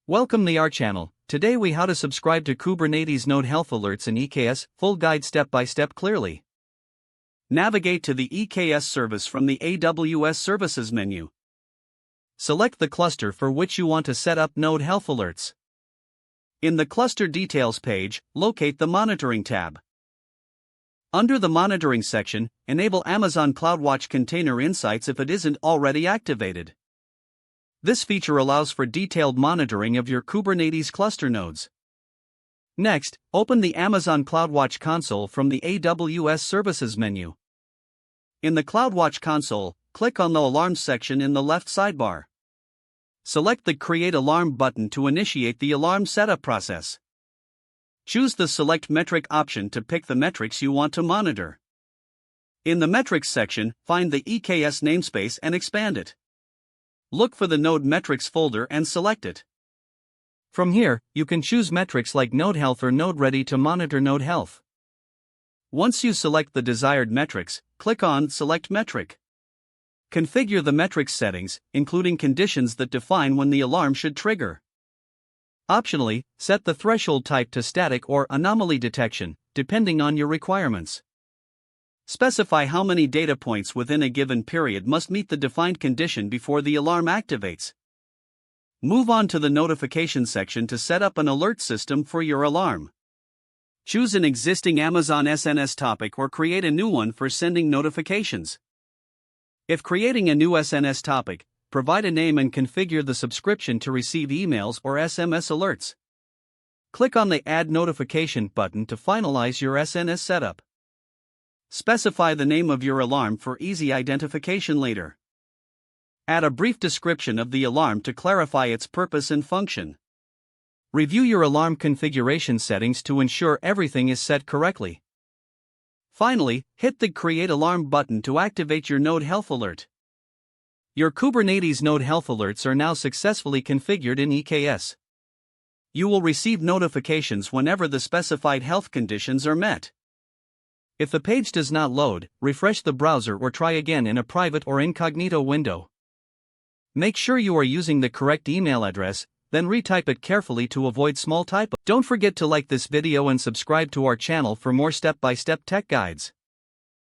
Welcome to our channel. Today we how to subscribe to Kubernetes node health alerts in EKS, full guide step by step clearly. Navigate to the EKS service from the AWS Services menu. Select the cluster for which you want to set up node health alerts. In the cluster details page, locate the monitoring tab. Under the monitoring section, enable Amazon CloudWatch Container Insights if it isn't already activated. This feature allows for detailed monitoring of your Kubernetes cluster nodes. Next, open the Amazon CloudWatch console from the AWS Services menu. In the CloudWatch console, click on the Alarms section in the left sidebar. Select the Create Alarm button to initiate the alarm setup process. Choose the Select Metric option to pick the metrics you want to monitor. In the Metrics section, find the EKS namespace and expand it. Look for the Node Metrics folder and select it. From here, you can choose metrics like Node Health or Node Ready to monitor node health. Once you select the desired metrics, click on Select Metric. Configure the metrics settings, including conditions that define when the alarm should trigger. Optionally, set the threshold type to static or anomaly detection, depending on your requirements. Specify how many data points within a given period must meet the defined condition before the alarm activates. Move on to the notification section to set up an alert system for your alarm. Choose an existing Amazon SNS topic or create a new one for sending notifications. If creating a new SNS topic, provide a name and configure the subscription to receive emails or SMS alerts. Click on the Add Notification button to finalize your SNS setup. Specify the name of your alarm for easy identification later. Add a brief description of the alarm to clarify its purpose and function. Review your alarm configuration settings to ensure everything is set correctly. Finally, hit the Create Alarm button to activate your node health alert. Your Kubernetes node health alerts are now successfully configured in EKS. You will receive notifications whenever the specified health conditions are met. If the page does not load, refresh the browser or try again in a private or incognito window. Make sure you are using the correct email address, then retype it carefully to avoid small typos. Don't forget to like this video and subscribe to our channel for more step-by-step tech guides.